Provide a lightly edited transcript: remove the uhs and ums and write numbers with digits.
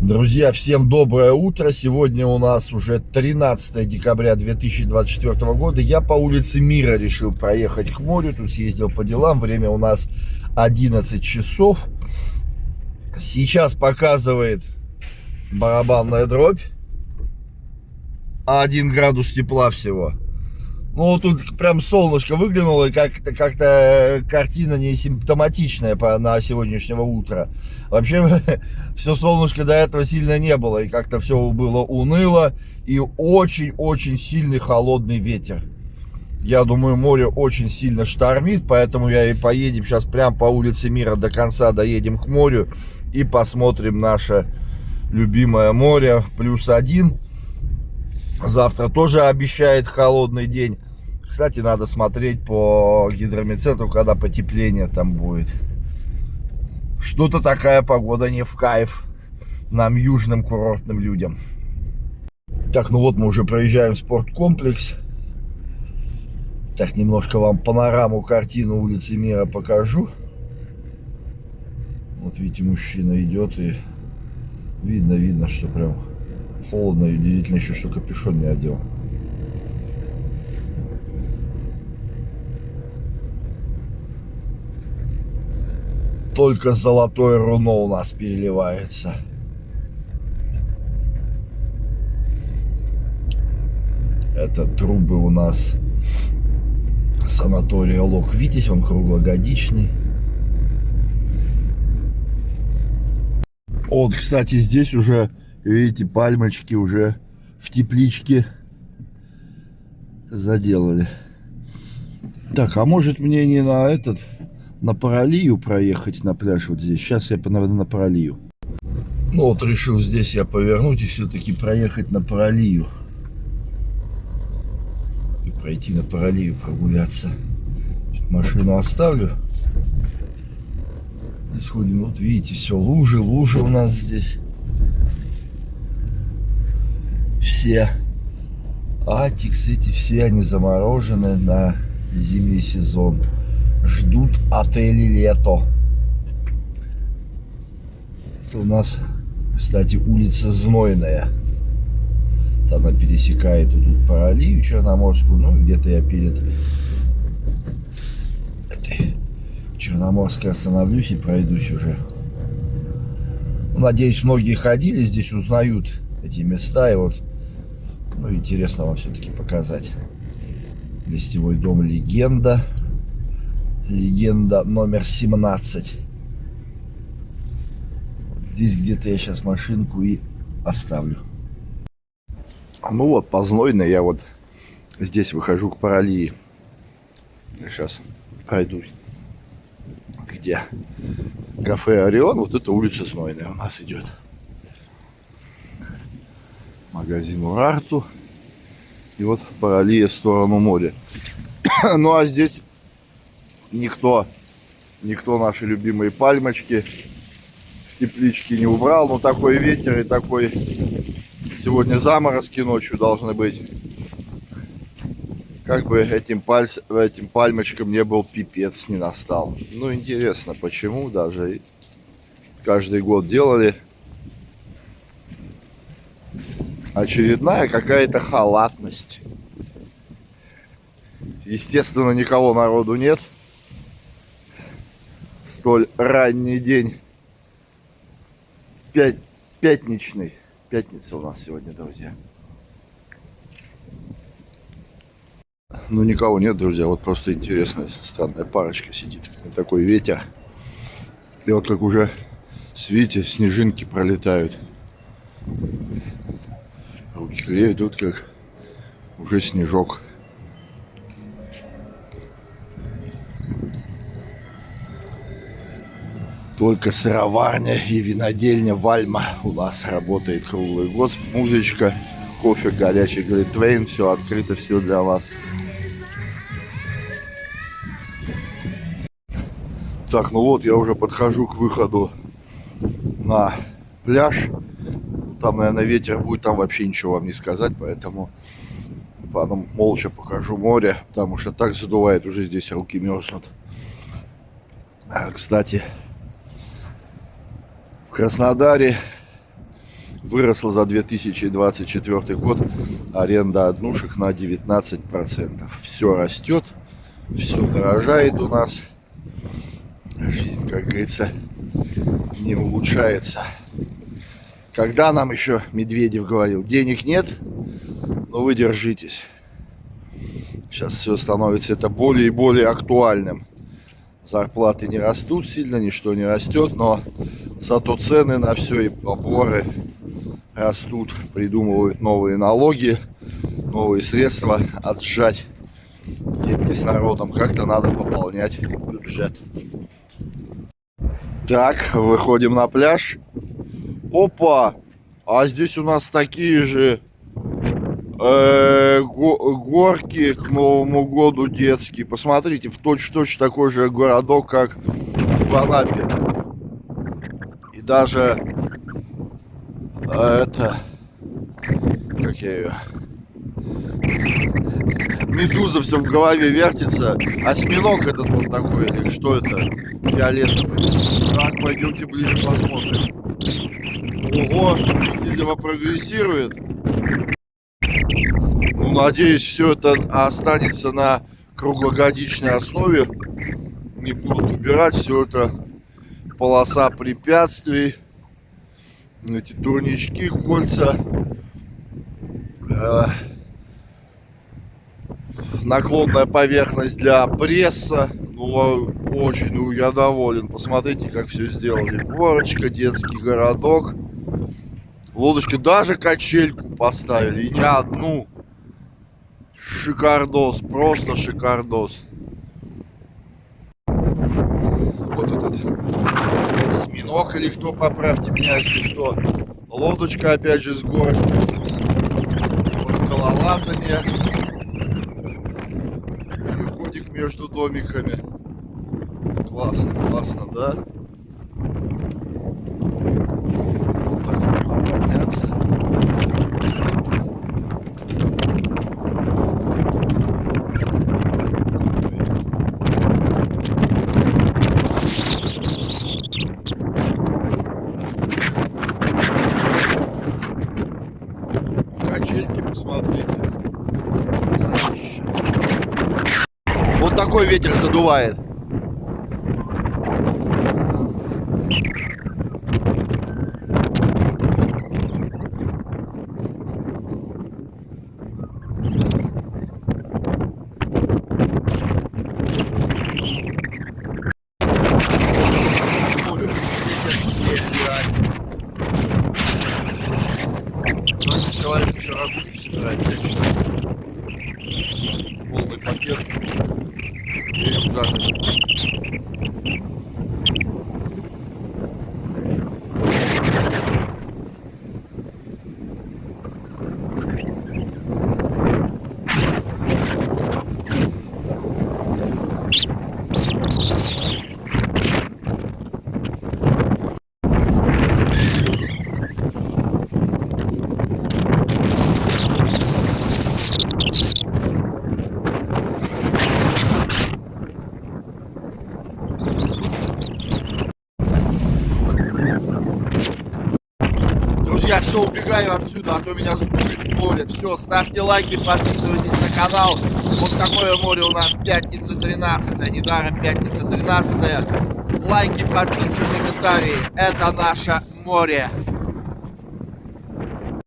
Друзья, всем доброе утро. Сегодня у нас уже 13 декабря 2024 года. Я по улице Мира решил проехать к морю. Тут съездил по делам. Время у нас 11 часов. Сейчас показывает барабанная дробь. 1 градус тепла всего. Ну, тут прям солнышко выглянуло, и как-то картина не симптоматичная на сегодняшнего утра. Вообще, все солнышко до этого сильно не было, и как-то все было уныло, и очень-очень сильный холодный ветер. Я думаю, море очень сильно штормит, поэтому я и поедем сейчас прям по улице Мира до конца, доедем к морю и посмотрим наше любимое море, +1. Завтра тоже обещает холодный день. Кстати, надо смотреть по гидрометцентру, когда потепление там будет. Что-то такая погода не в кайф нам, южным курортным людям. Так, ну вот мы уже проезжаем спорткомплекс. Так, немножко вам панораму, картину улицы Мира покажу. Вот видите, мужчина идет, и видно, что прям холодно, и удивительно еще, что капюшон не одел. Только золотое руно у нас переливается. Это трубы у нас санатория Лок Витязь, он круглогодичный. Вот, кстати, здесь уже, видите, пальмочки уже в тепличке заделали. Так, а может мне не на Паралию проехать на пляж вот здесь? Сейчас я, наверное, на Паралию. Ну вот решил здесь я повернуть и все-таки проехать на Паралию. И пройти на Паралию, прогуляться. Машину оставлю. И сходим. Вот видите, все, лужи у нас здесь. Все атиксы эти, все они заморожены на зимний сезон. Ждут отели лето. Это у нас, кстати, улица Знойная. Она пересекает тут Паралию Черноморскую. Ну, где-то я перед этой Черноморской остановлюсь и пройдусь уже. Ну, надеюсь, многие ходили здесь, узнают эти места. И вот, ну, интересно вам все-таки показать. Гостевой дом «Легенда». Легенда номер 17. Вот здесь где-то я сейчас машинку и оставлю. Ну вот, по Знойной я вот здесь выхожу к Паралии. Сейчас пройдусь. Где? Кафе «Орион». Вот это улица Знойная у нас идет. Магазин «Урарту». И вот Паралия в сторону моря. Ну а здесь никто наши любимые пальмочки в тепличке не убрал. Но такой ветер и такой сегодня заморозки ночью должны быть. Как бы этим пальмочкам не был пипец, не настал. Ну, интересно, почему даже каждый год делали. Очередная какая-то халатность. Естественно, никого народу нет. Столь ранний день. Пятничный. Пятница у нас сегодня, друзья. Ну, никого нет, друзья. Вот просто интересная, странная парочка сидит. Такой ветер. И вот как уже, видите, снежинки пролетают. Руки греют, тут как уже снежок. Только сыроварня и винодельня Вальма у нас работает круглый год. Музычка, кофе горячий, глинтвейн, все открыто, все для вас. Так, ну вот я уже подхожу к выходу на пляж. Там, наверное, ветер будет, там вообще ничего вам не сказать, поэтому потом молча покажу море, потому что так задувает, уже здесь руки мерзнут. Кстати, в Краснодаре Выросла за 2024 год аренда однушек на 19%. Все растет, все дорожает у нас. Жизнь, как говорится, не улучшается. Когда нам еще Медведев говорил, денег нет, но вы держитесь. Сейчас все становится это более и более актуальным. Зарплаты не растут сильно, ничто не растет, но зато цены на все и поборы растут. Придумывают новые налоги, новые средства отжать деньги с народом. Как-то надо пополнять бюджет. Так, выходим на пляж. Опа! А здесь у нас такие же горки к Новому году детские. Посмотрите, в точь-в-точь такой же городок, как в Анапе. И даже это, как я ее, медуза все в голове вертится. Осьминог этот вот такой, или что это, фиолетовый. Так, пойдемте ближе посмотрим. Ого, видимо, прогрессирует. Ну, надеюсь, все это останется на круглогодичной основе. Не будут убирать все это. Полоса препятствий, эти турнички, кольца, наклонная поверхность для пресса. Ну, очень, ну, я доволен. Посмотрите, как все сделали. Горочка, детский городок. Лодочка, даже качельку поставили, и не одну. Шикардос, просто шикардос. Вот этот осьминог или кто, поправьте меня, если что. Лодочка, опять же, с горы. Скалолазание. Переходик между домиками. Классно, классно, да? Так, подняться. Качельки посмотрите. Вот такой ветер задувает. Человек еще ракушки собирает, я считаю. Полный пакет и рюкзак. Я все, убегаю отсюда, а то меня сдует море. Все, ставьте лайки, подписывайтесь на канал. Вот такое море у нас, пятница 13, недаром пятница 13. Лайки, подписки, комментарии. Это наше море.